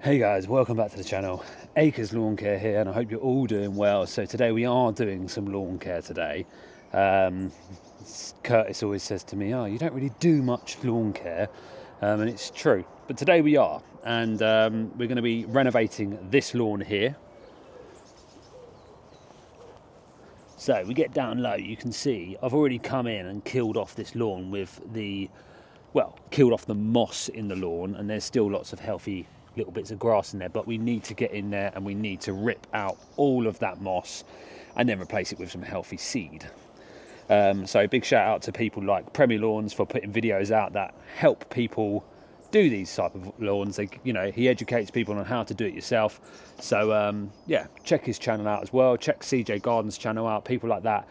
Hey guys, welcome back to the channel. Acres Lawn Care here, and I hope you're all doing well. So today we are doing some lawn care today. Curtis always says to me, oh, you don't really do much lawn care, and it's true. But today we are, and we're going to be renovating this lawn here. So we get down low, you can see I've already come in and killed off this lawn with killed off the moss in the lawn, and there's still lots of healthy little bits of grass in there, but we need to get in there and we need to rip out all of that moss and then replace it with some healthy seed. So big shout out to people like Premier Lawns for putting videos out that help people do these type of lawns. He educates people on how to do it yourself. So yeah, check his channel out as well. Check CJ Garden's channel out, people like that.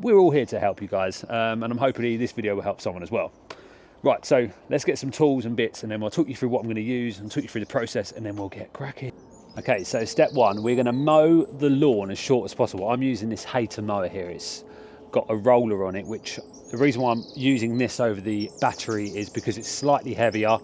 We're all here to help you guys, and I'm hoping this video will help someone as well. Right, so let's get some tools and bits, and then we'll talk you through what I'm going to use and talk you through the process, and then we'll get cracking. Okay, so step one, we're going to mow the lawn as short as possible. I'm using this Hater mower here. It's got a roller on it, which the reason why I'm using this over the battery is because it's slightly heavier,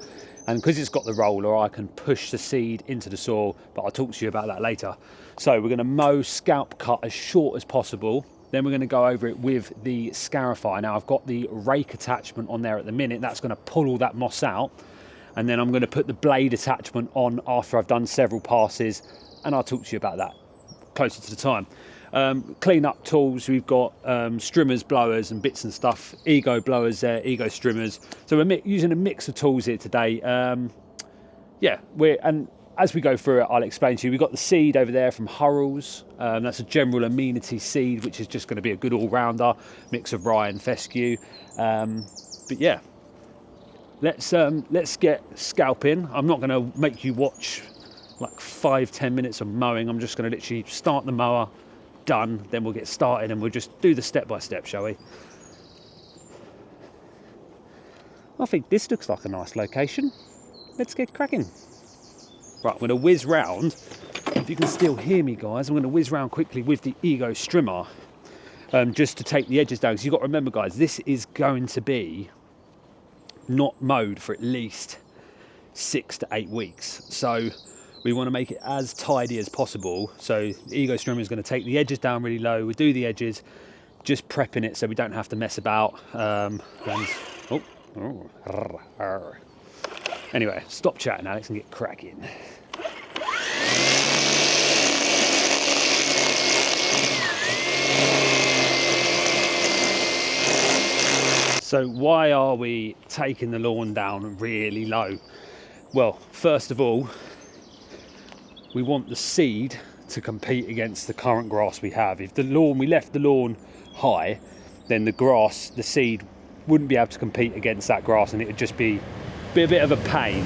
and because it's got the roller, I can push the seed into the soil, but I'll talk to you about that later. So we're going to mow scalp cut as short as possible. Then we're going to go over it with the Scarification. Now I've got the rake attachment on there at the minute. That's going to pull all that moss out. And then I'm going to put the blade attachment on after I've done several passes. And I'll talk to you about that closer to the time. Clean up tools. We've got strimmers, blowers and bits and stuff. Ego blowers there, Ego strimmers. So we're using a mix of tools here today. As we go through it, I'll explain to you. We've got the seed over there from Hurrell's. That's a general amenity seed, which is just going to be a good all-rounder, mix of rye and fescue. But yeah, let's get scalping. I'm not going to make you watch like 5-10 minutes of mowing. I'm just going to literally start the mower, done, then we'll get started and we'll just do the step-by-step, shall we? I think this looks like a nice location. Let's get cracking. Right, I'm going to whiz round. If you can still hear me, guys, I'm going to whiz round quickly with the Ego strimmer, just to take the edges down. Because you've got to remember, guys, this is going to be not mowed for at least 6 to 8 weeks. So we want to make it as tidy as possible. So the Ego strimmer is going to take the edges down really low. We do the edges, just prepping it so we don't have to mess about. Anyway, stop chatting, Alex, and get cracking. So why are we taking the lawn down really low? Well, first of all, we want the seed to compete against the current grass we have. If we left the lawn high, then the seed wouldn't be able to compete against that grass, and it would just be a bit of a pain.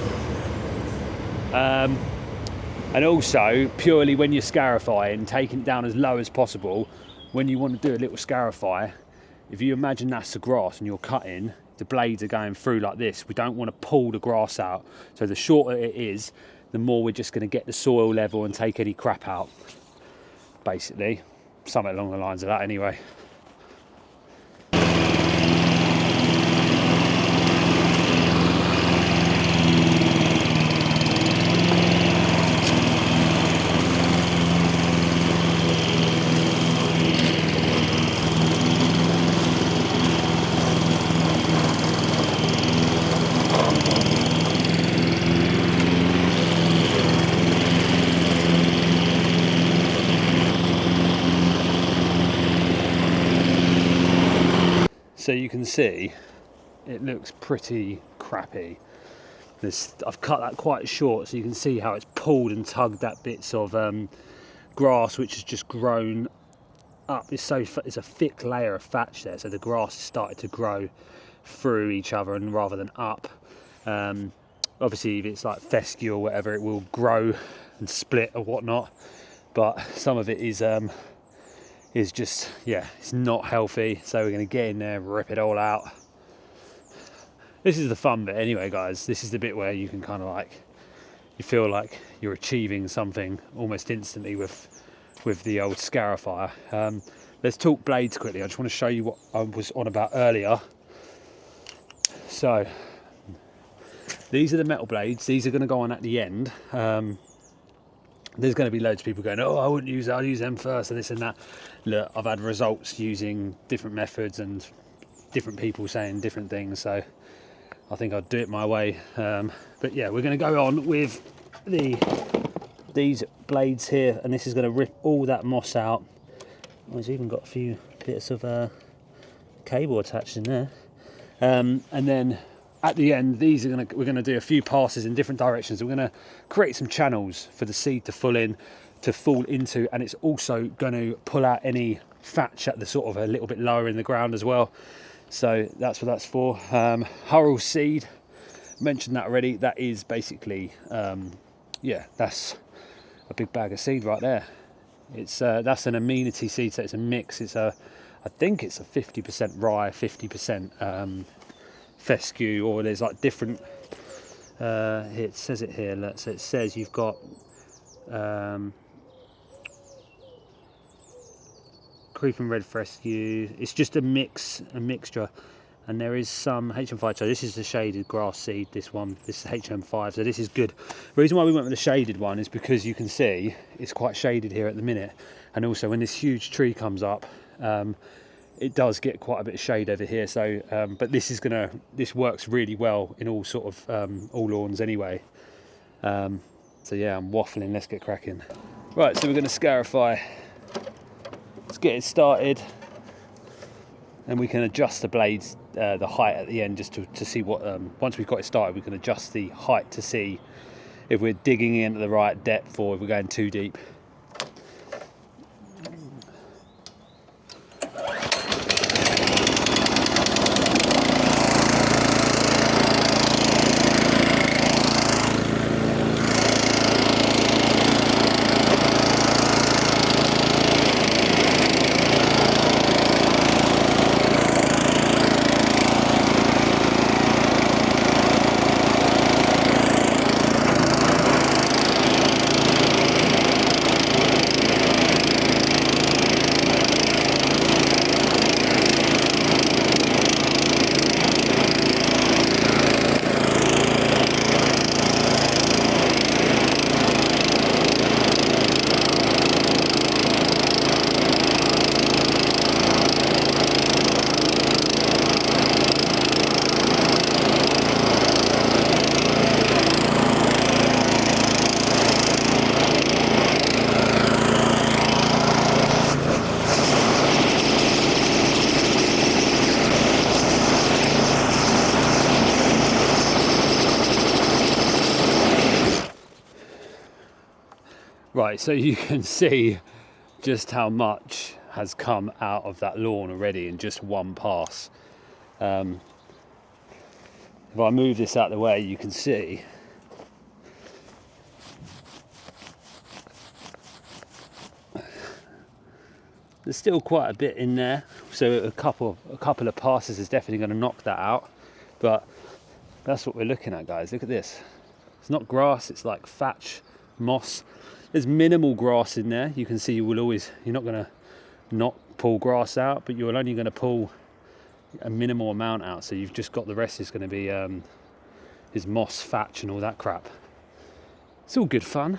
And also, purely when you're scarifying, taking it down as low as possible, when you want to do a little scarify, if you imagine that's the grass and you're cutting, the blades are going through like this. We don't want to pull the grass out. So the shorter it is, the more we're just going to get the soil level and take any crap out. Basically, something along the lines of that anyway. So you can see it looks pretty crappy. I've cut that quite short, so you can see how it's pulled and tugged at bits of grass which has just grown up. It's a thick layer of thatch there, so the grass has started to grow through each other and rather than up. Obviously, if it's like fescue or whatever, it will grow and split or whatnot. But some of it is just, yeah, it's not healthy. So we're going to get in there, rip it all out. This is the fun bit anyway, guys. This is the bit where you can kind of like, you feel like you're achieving something almost instantly with the old Scarification. Let's talk blades quickly. I just want to show you what I was on about earlier. So These are the metal blades. These are going to go on at the end. There's going to be loads of people going, oh, I wouldn't use that, I'll use them first and this and that. Look, I've had results using different methods and different people saying different things, so I think I'd do it my way. But yeah, we're going to go on with these blades here, and this is going to rip all that moss out. Oh, it's even got a few bits of cable attached in there. And then at the end, we're going to do a few passes in different directions. We're going to create some channels for the seed to fall into, and it's also going to pull out any thatch at the sort of a little bit lower in the ground as well. So that's what that's for. Hurl seed, mentioned that already. That is basically, yeah, that's a big bag of seed right there. It's that's an amenity seed, so it's a mix. I think it's a 50% rye, 50% fescue, or there's like different. Here it says it here. Look, so it says you've got creeping red fescue. It's just a mixture, and there is some HM5. So this is the shaded grass seed. This is HM5. So this is good. The reason why we went with the shaded one is because you can see it's quite shaded here at the minute, and also when this huge tree comes up, it does get quite a bit of shade over here. So but this works really well in all sort of all lawns anyway. So yeah, I'm waffling. Let's get cracking. Right, so we're going to scarify. Let's get it started, and we can adjust the blades, the height at the end, just to see what. Once we've got it started, we can adjust the height to see if we're digging in at the right depth or if we're going too deep. Right, so you can see just how much has come out of that lawn already in just one pass. If I move this out of the way, you can see there's still quite a bit in there, so a couple of passes is definitely going to knock that out. But that's what we're looking at, guys. Look at this. It's not grass, it's like thatch, moss. There's minimal grass in there. You can see you're not going to not pull grass out, but you're only going to pull a minimal amount out. So you've just got the rest is going to be is moss, thatch, and all that crap. It's all good fun.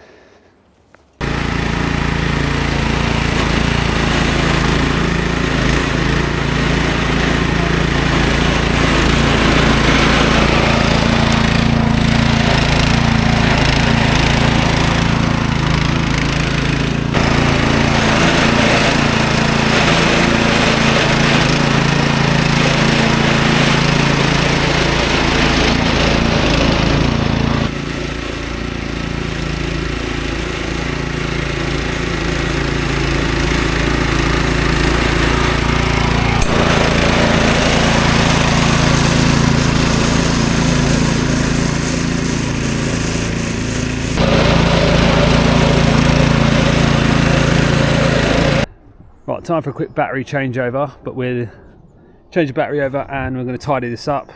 Right, time for a quick battery changeover, but we'll change the battery over and we're going to tidy this up.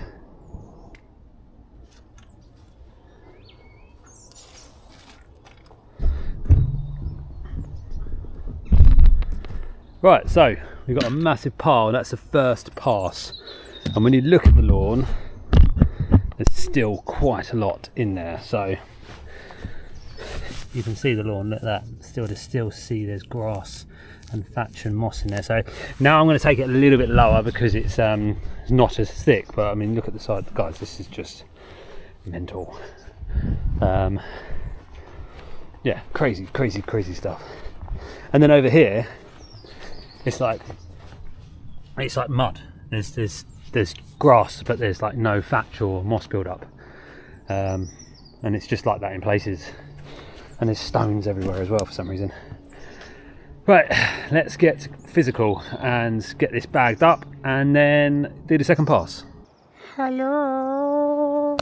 Right, so we've got a massive pile. That's the first pass, and when you look at the lawn, there's still quite a lot in there. So you can see the lawn, look at that, still see there's grass and thatch and moss in there. So now I'm going to take it a little bit lower because it's not as thick, but I mean, look at the side, guys, this is just mental. Yeah, crazy stuff. And then over here it's like mud. There's grass, but there's like no thatch or moss build up, and it's just like that in places, and there's stones everywhere as well for some reason. Right, let's get physical and get this bagged up and then do the second pass. Hello.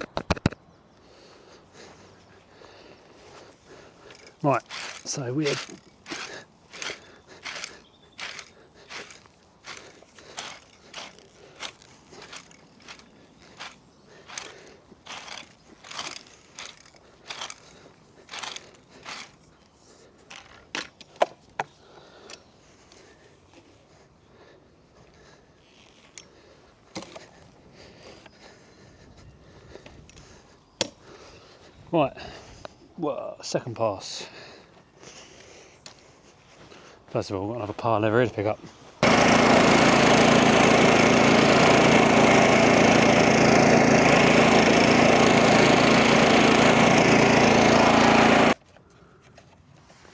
Right, so weird. Right, well, second pass. First of all, we've got another pile over here to pick up.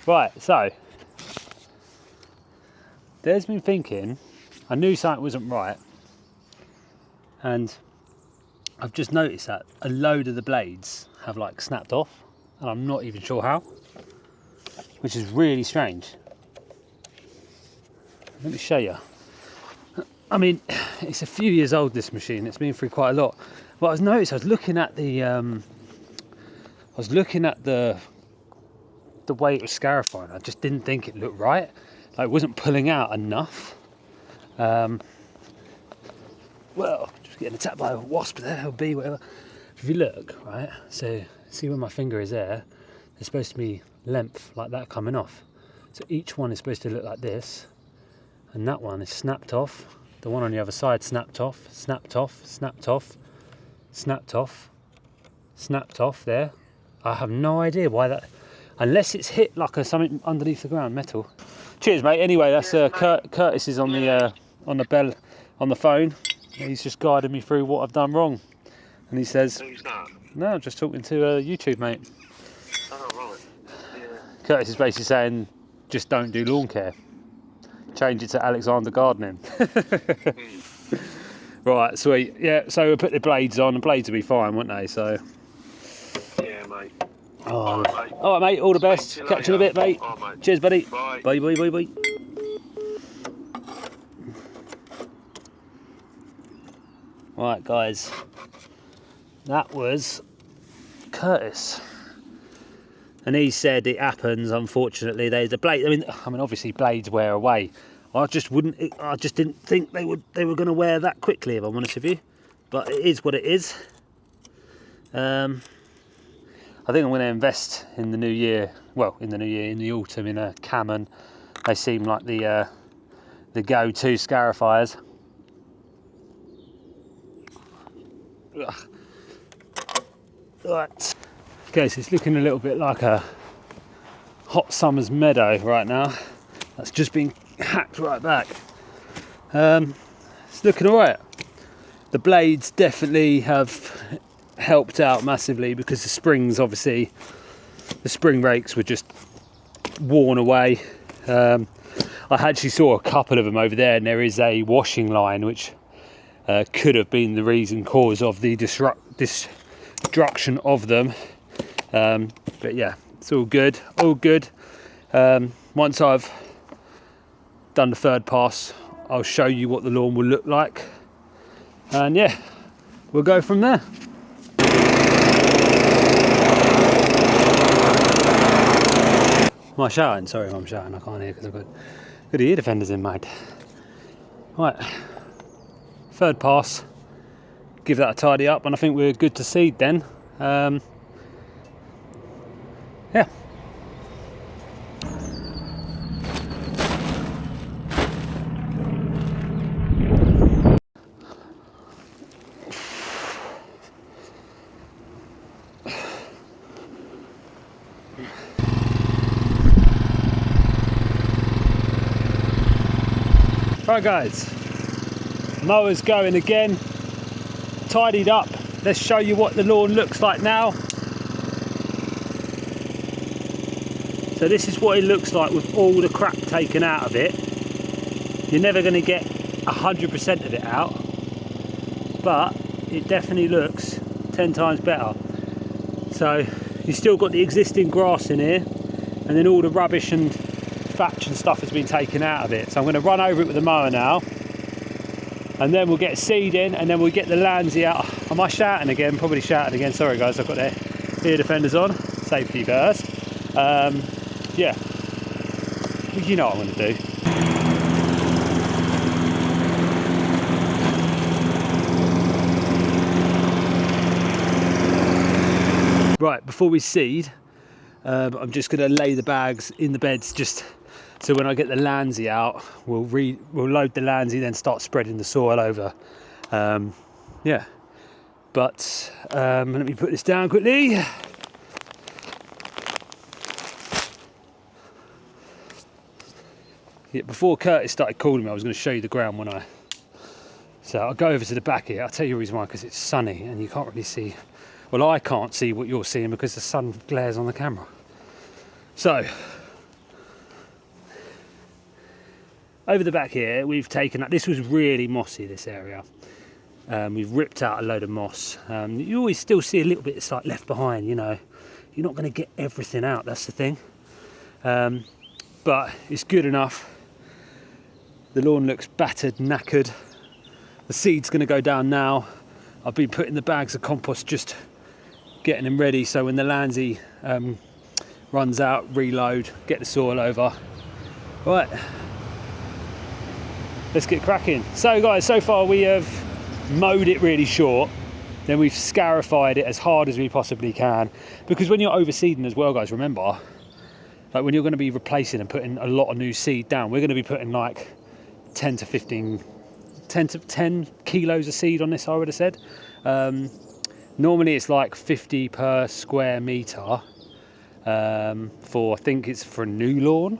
Right, so there's been thinking, I knew something wasn't right, and I've just noticed that a load of the blades have like snapped off, and I'm not even sure how, which is really strange. Let me show you. I mean, it's a few years old, this machine. It's been through quite a lot. But I was looking at the way it was scarifying. I just didn't think it looked right. Like, it wasn't pulling out enough. Well, just getting attacked by a wasp there, or bee, whatever. If you look, right, so see where my finger is there, there's supposed to be length like that coming off. So each one is supposed to look like this, and that one is snapped off. The one on the other side snapped off, snapped off, snapped off, snapped off, snapped off there. I have no idea why that, unless it's hit like something underneath the ground, metal. Cheers, mate. Anyway, that's Curtis is on the bell on the phone. He's just guided me through what I've done wrong, and he says, "Who's that?" No, I'm just talking to YouTube, mate. Oh, right. Yeah. Curtis is basically saying, just don't do lawn care. Change it to Alexander gardening. Right, sweet. Yeah, so we'll put the blades on. The blades will be fine, won't they? So. Yeah, mate. Oh, all right, mate. All right, mate. All the best. Catch you in a bit, mate. All right, mate. Cheers, buddy. Bye. Bye, bye, bye, bye. Right, guys. That was Curtis. And he said it happens, unfortunately. The blade, I mean obviously blades wear away. I just didn't think they were going to wear that quickly, if I'm honest with you. But it is what it is. I think I'm going to invest in the new year. Well, in the autumn, in a Cammon. They seem like the go-to scarifiers. Ugh. Right. Okay, so it's looking a little bit like a hot summer's meadow right now. That's just been hacked right back. It's looking alright. The blades definitely have helped out massively, because the springs, obviously, the spring rakes were just worn away. I actually saw a couple of them over there, and there is a washing line which could have been the cause of the destruction of them. But yeah, it's all good. Once I've done the third pass, I'll show you what the lawn will look like, and yeah, we'll go from there. Am I shouting? Sorry if I'm shouting, I can't hear because I've got the ear defenders in, mate. Right, third pass, give that a tidy up, and I think we're good to seed then. Yeah. Right guys, mower's going again, tidied up. Let's show you what the lawn looks like now. So this is what it looks like with all the crap taken out of it. You're never going to get 100% of it out, but it definitely looks 10 times better. So you've still got the existing grass in here, and then all the rubbish and thatch and stuff has been taken out of it. So I'm going to run over it with the mower now, and then we'll get seed in, and then we'll get the landsy out. Am I shouting again? Probably shouting again. Sorry guys, I've got their ear defenders on. Safety first. Yeah, you know what I'm going to do. Right, before we seed, I'm just going to lay the bags in the beds, just so when I get the landsy out, we'll load the landsy, then start spreading the soil over. Yeah, but let me put this down quickly. Yeah, before Curtis started calling me, I was going to show you the ground when I... So I'll go over to the back here. I'll tell you the reason why, because it's sunny and you can't really see... Well, I can't see what you're seeing because the sun glares on the camera. So, over the back here, we've taken... This was really mossy, this area. We've ripped out a load of moss. You always still see a little bit that's like left behind, you know. You're not going to get everything out, that's the thing. But it's good enough. The lawn looks battered, knackered. The seed's going to go down now. I've been putting the bags of compost, just getting them ready, so when the landsy runs out, reload, get the soil over. Right, let's get cracking. So guys, so far we have mowed it really short, then we've scarified it as hard as we possibly can, because when you're overseeding as well guys, remember, like when you're going to be replacing and putting a lot of new seed down, we're going to be putting like 10 to 10 kilos of seed on this, I would have said. Normally it's like 50 per square metre for, I think it's for a new lawn,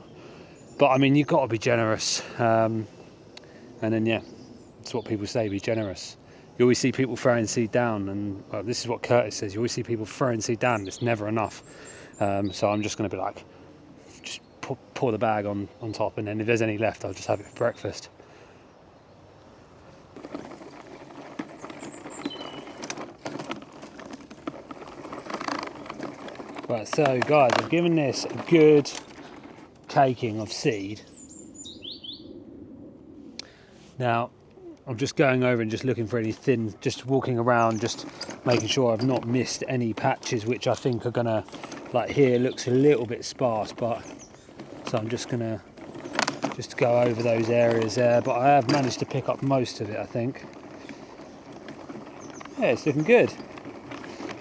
but I mean, you've got to be generous. And then yeah, that's what people say, be generous. You always see people throwing seed down, and well, this is what Curtis says, you always see people throwing seed down and it's never enough. So I'm just going to be like, just pour the bag on top, and then if there's any left, I'll just have it for breakfast. Right, so guys, I've given this a good caking of seed. Now, I'm just going over and just looking for any thin, just walking around, just making sure I've not missed any patches which I think are gonna, like here looks a little bit sparse, but so I'm just gonna just go over those areas there, but I have managed to pick up most of it, I think. Yeah, it's looking good.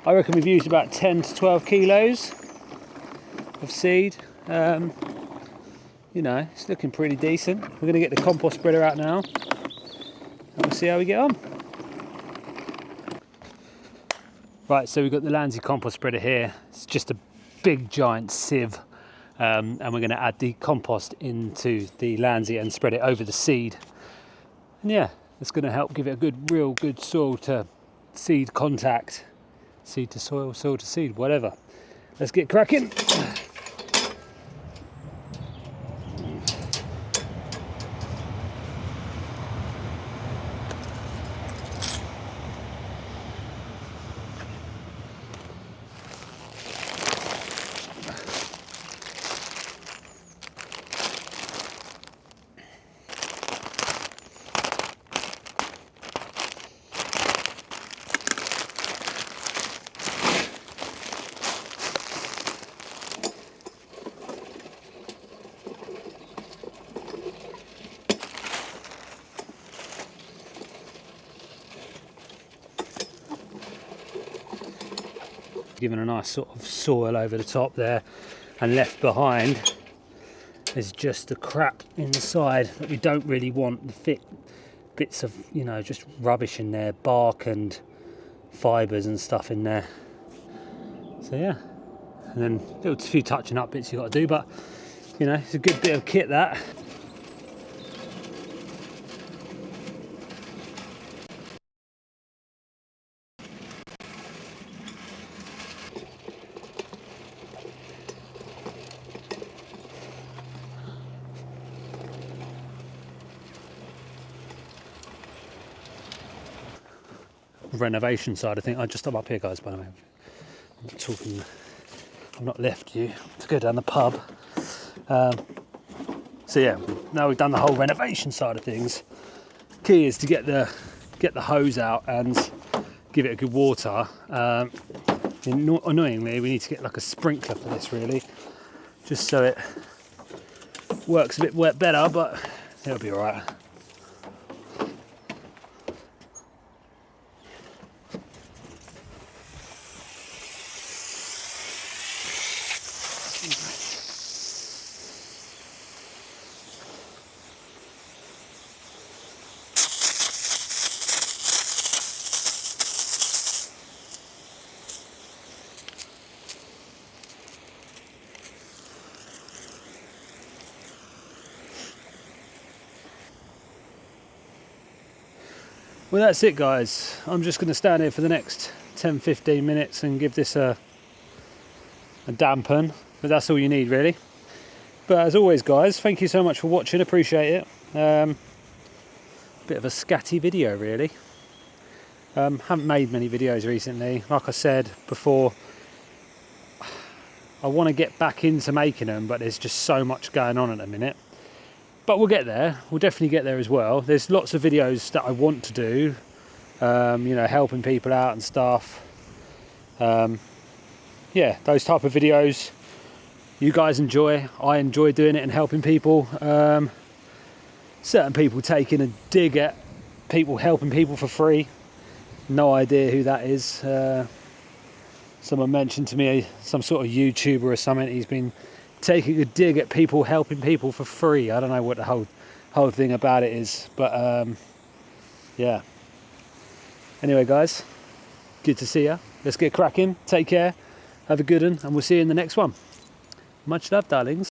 I reckon we've used about 10 to 12 kilos of seed. You know, it's looking pretty decent. We're going to get the compost spreader out now, and we'll see how we get on. Right, so we've got the landsy compost spreader here. It's just a big giant sieve, and we're going to add the compost into the landsy and spread it over the seed. And yeah, it's going to help give it a good, real good soil to seed contact. Seed to soil, soil to seed, whatever. Let's get cracking. Given a nice sort of soil over the top there, and left behind is just the crap inside that we don't really want, the thick bits of, you know, just rubbish in there, bark and fibres and stuff in there. So yeah, and then a few touching up bits you got to do, but you know, it's a good bit of kit that. renovation side of things. I'm up here, guys, by the way. I'm not talking, I've not left you to go down the pub. So yeah, now we've done the whole renovation side of things. Key is to get the hose out and give it a good water. Annoyingly, we need to get like a sprinkler for this, really, just so it works a bit better, but it'll be all right. Well, that's it, guys. I'm just going to stand here for the next 10-15 minutes and give this a dampen, but that's all you need, really. But as always, guys, thank you so much for watching. Appreciate it. Bit of a scatty video, really. Haven't made many videos recently. Like I said before, I want to get back into making them, but there's just so much going on at the minute. But we'll get there. We'll definitely get there as well. There's lots of videos that I want to do, you know, helping people out and stuff. Yeah, those type of videos you guys enjoy. I enjoy doing it and helping people. Certain people taking a dig at people helping people for free. No idea who that is. Someone mentioned to me some sort of YouTuber or something. He's been taking a dig at people helping people for free. I don't know what the whole thing about it is, but yeah. Anyway, guys, good to see you. Let's get cracking. Take care. Have a good one, and we'll see you in the next one. Much love, darlings.